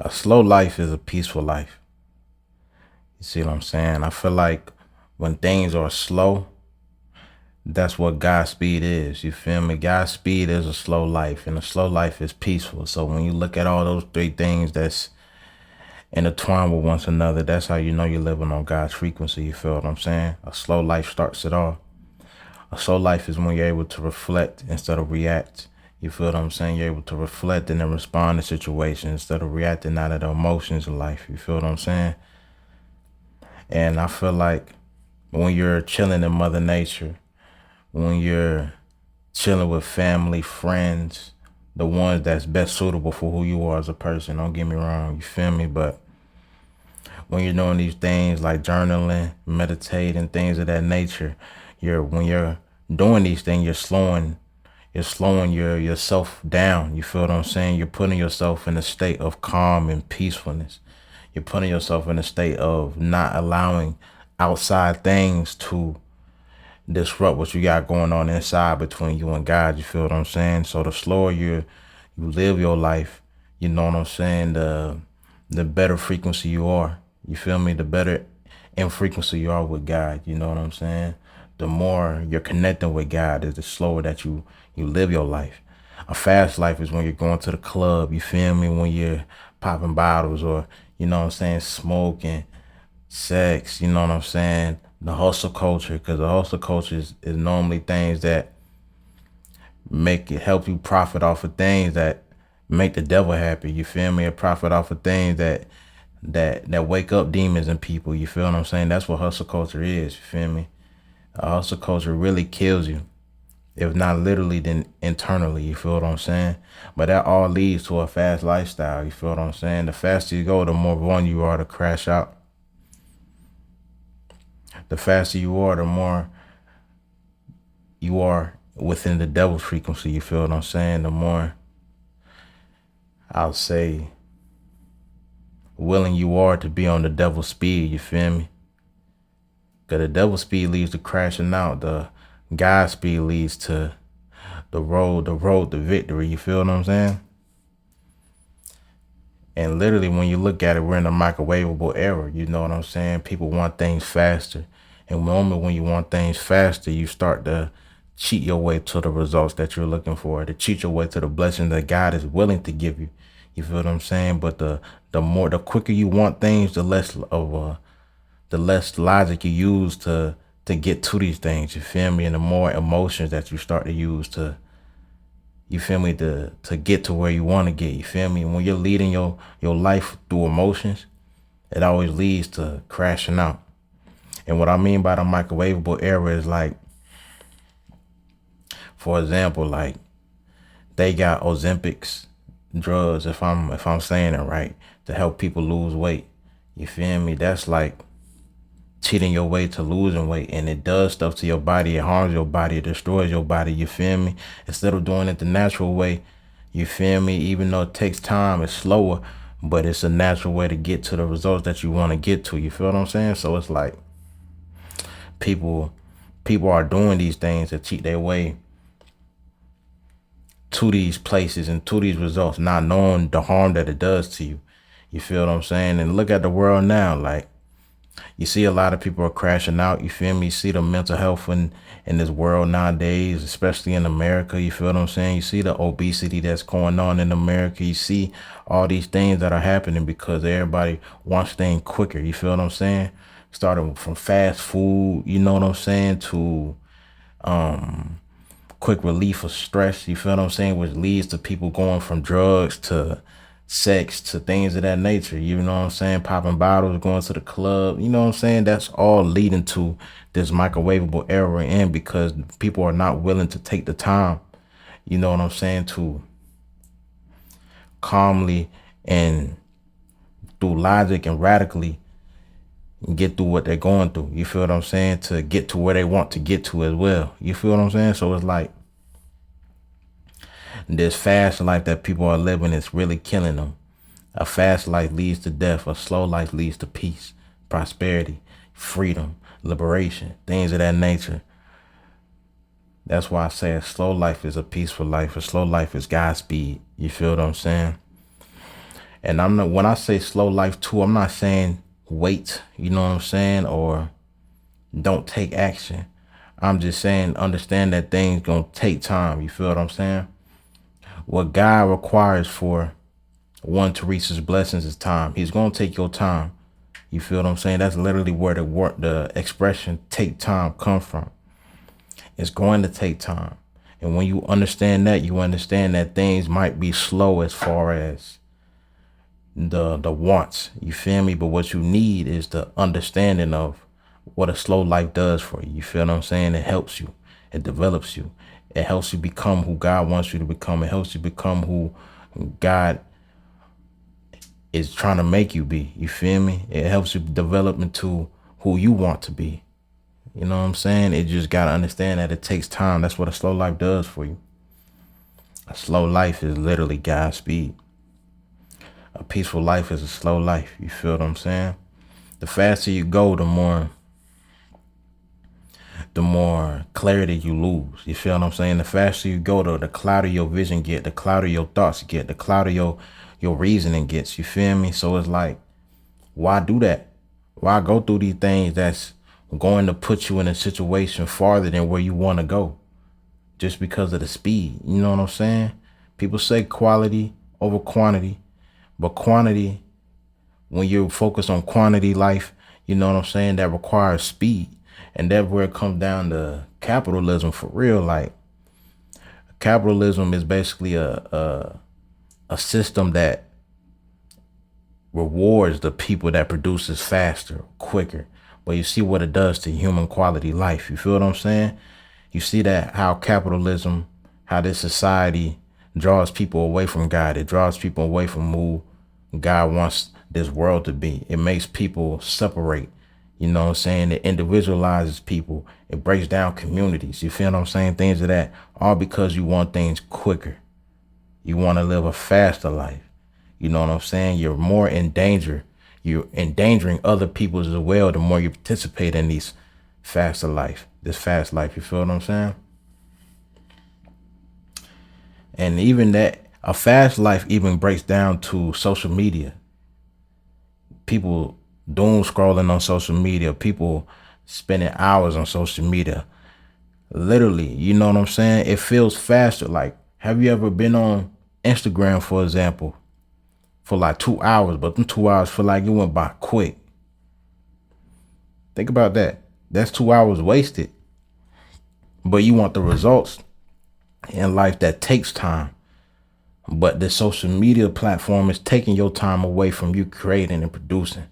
A slow life is a peaceful life. You see what I'm saying? I feel like when things are slow, that's what Godspeed is. You feel me? Godspeed is a slow life, and a slow life is peaceful. So when you look at all those three things that's intertwined with one another, that's how you know you're living on God's frequency. You feel what I'm saying? A slow life starts it all. A slow life is when you're able to reflect instead of react. You feel what I'm saying? You're able to reflect and then respond to situations instead of reacting out of the emotions of life. You feel what I'm saying? And I feel like when you're chilling in Mother Nature, when you're chilling with family, friends, the ones that's best suitable for who you are as a person, don't get me wrong, you feel me? But when you're doing these things like journaling, meditating, things of that nature, when you're doing these things, you're slowing yourself down. You feel what I'm saying? You're putting yourself in a state of calm and peacefulness. You're putting yourself in a state of not allowing outside things to disrupt what you got going on inside between you and God. You feel what I'm saying? So the slower you live your life, you know what I'm saying, the better frequency you are. You feel me? The better in frequency you are with God. You know what I'm saying? The more you're connecting with God, is the slower that you live your life. A fast life is when you're going to the club. You feel me? When you're popping bottles, or you know what I'm saying, smoking, sex. You know what I'm saying? The hustle culture, because the hustle culture is normally things that make it help you profit off of things that make the devil happy. You feel me? Or profit off of things that wake up demons in people. You feel what I'm saying? That's what hustle culture is. You feel me? Hustle culture really kills you, if not literally, then internally. You feel what I'm saying? But that all leads to a fast lifestyle. You feel what I'm saying? The faster you go, the more one you are to crash out. The faster you are, the more you are within the devil's frequency. You feel what I'm saying? The more, I'll say, willing you are to be on the devil's speed. You feel me? Because the devil's speed leads to crashing out. The God's speed leads to the road to victory. You feel what I'm saying? And literally, when you look at it, we're in a microwavable era. You know what I'm saying? People want things faster. And the moment when you want things faster, you start to cheat your way to the results that you're looking for, to cheat your way to the blessing that God is willing to give you. You feel what I'm saying? But the quicker you want things, the less logic you use to get to these things. You feel me? And the more emotions that you start to use to, you feel me, to get to where you want to get. You feel me? When you're leading your life through emotions, it always leads to crashing out. And what I mean by the microwavable era is like, for example, like they got Ozempics drugs, if I'm saying it right, to help people lose weight. You feel me? That's like cheating your way to losing weight, and it does stuff to your body. It harms your body. It destroys your body. You feel me? Instead of doing it the natural way, you feel me? Even though it takes time, it's slower, but it's a natural way to get to the results that you want to get to. You feel what I'm saying? So it's like people people are doing these things to cheat their way to these places and to these results, not knowing the harm that it does to you. You feel what I'm saying? And look at the world now. Like, you see a lot of people are crashing out. You feel me? You see the mental health in this world nowadays, especially in America. You feel what I'm saying? You see the obesity that's going on in America. You see all these things that are happening because everybody wants things quicker. You feel what I'm saying? Starting from fast food, you know what I'm saying, to quick relief of stress. You feel what I'm saying? Which leads to people going from drugs to sex to things of that nature. You know what I'm saying? Popping bottles, going to the club. You know what I'm saying? That's all leading to this microwavable era in, because people are not willing to take the time, you know what I'm saying, to calmly and through logic and radically get through what they're going through. You feel what I'm saying? To get to where they want to get to as well. You feel what I'm saying? So it's like this fast life that people are living is really killing them. A fast life leads to death. A slow life leads to peace, prosperity, freedom, liberation, things of that nature. That's why I say a slow life is a peaceful life. A slow life is Godspeed. You feel what I'm saying? And I'm not, when I say slow life too, I'm not saying wait, you know what I'm saying, or don't take action. I'm just saying understand that things gonna take time. You feel what I'm saying? What God requires for one to reach his blessings is time. He's gonna take your time. You feel what I'm saying? That's literally where the expression "take time" comes from. It's going to take time, and when you understand that, you understand that things might be slow as far as the wants. You feel me? But what you need is the understanding of what a slow life does for you. You feel what I'm saying? It helps you. It develops you. It helps you become who God wants you to become. It helps you become who God is trying to make you be. You feel me? It helps you develop into who you want to be. You know what I'm saying? It just got to understand that it takes time. That's what a slow life does for you. A slow life is literally God's speed. A peaceful life is a slow life. You feel what I'm saying? The faster you go, the more clarity you lose. You feel what I'm saying? The faster you go, the clouder your vision get, the clouder your thoughts get, the clouder your reasoning gets. You feel me? So it's like, why do that? Why go through these things that's going to put you in a situation farther than where you want to go just because of the speed? You know what I'm saying? People say quality over quantity, but quantity, when you focus on quantity life, you know what I'm saying, that requires speed. And that's where it comes down to capitalism for real. Like, capitalism is basically a system that rewards the people that produces faster, quicker. But you see what it does to human quality life. You feel what I'm saying? You see that how capitalism, how this society draws people away from God. It draws people away from who God wants this world to be. It makes people separate. You know what I'm saying? It individualizes people. It breaks down communities. You feel what I'm saying? Things of that, all because you want things quicker. You want to live a faster life. You know what I'm saying? You're more in danger. You're endangering other people as well the more you participate in this fast life. You feel what I'm saying? And even that, a fast life even breaks down to social media. People doom scrolling on social media. People spending hours on social media. Literally, you know what I'm saying? It feels faster. Like, have you ever been on Instagram, for example, for like 2 hours, but them 2 hours feel like it went by quick? Think about that. That's 2 hours wasted. But you want the results in life that takes time. But the social media platform is taking your time away from you creating and producing.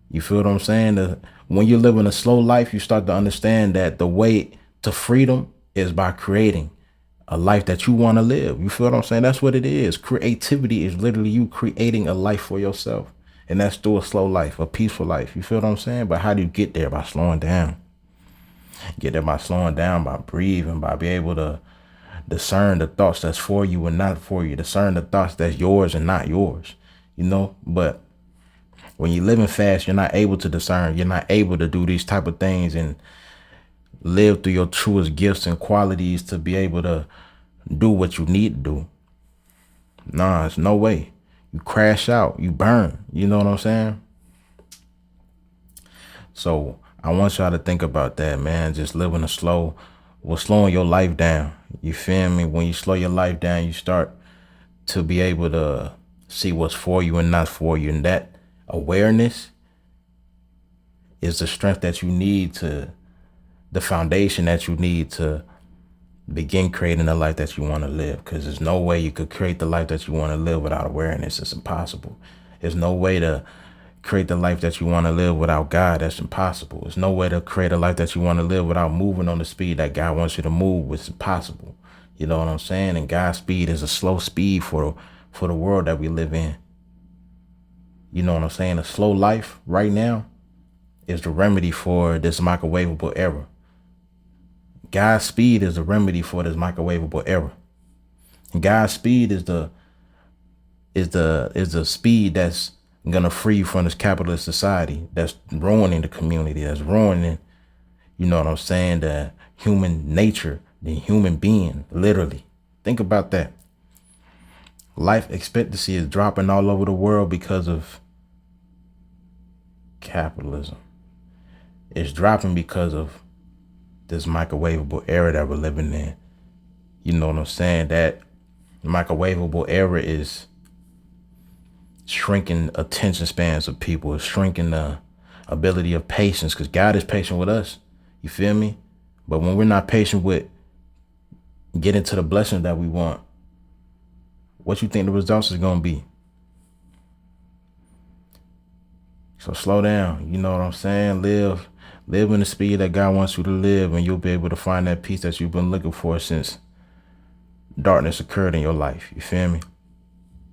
You feel what I'm saying? When you're living a slow life, you start to understand that the way to freedom is by creating a life that you want to live. You feel what I'm saying? That's what it is. Creativity is literally you creating a life for yourself. And that's through a slow life, a peaceful life. You feel what I'm saying? But how do you get there? By slowing down. Get there by slowing down, by breathing, by being able to discern the thoughts that's for you and not for you. Discern the thoughts that's yours and not yours. You know, but when you're living fast, you're not able to discern. You're not able to do these type of things and live through your truest gifts and qualities to be able to do what you need to do. Nah, it's no way. You crash out, you burn. You know what I'm saying? So I want y'all to think about that, man. Just living slowing your life down. You feel me? When you slow your life down, you start to be able to see what's for you and not for you. And that awareness is the strength that you need the foundation that you need to begin creating the life that you want to live. Because there's no way you could create the life that you want to live without awareness. It's impossible. There's no way to create the life that you want to live without God. That's impossible. There's no way to create a life that you want to live without moving on the speed that God wants you to move. It's impossible. You know what I'm saying? And God's speed is a slow speed for the world that we live in. You know what I'm saying? A slow life right now is the remedy for this microwavable era. God's speed is the remedy for this microwavable era. And God's speed is the speed that's gonna free you from this capitalist society that's ruining the community, that's ruining, you know what I'm saying, the human nature, the human being, literally. Think about that. Life expectancy is dropping all over the world because of capitalism. It's dropping because of this microwavable era that we're living in. You know what I'm saying? That microwavable era is shrinking attention spans of people. It's shrinking the ability of patience, because God is patient with us. You feel me? But when we're not patient with getting to the blessing that we want, what you think the results is going to be? So slow down. You know what I'm saying? Live in the speed that God wants you to live, and you'll be able to find that peace that you've been looking for since darkness occurred in your life. You feel me?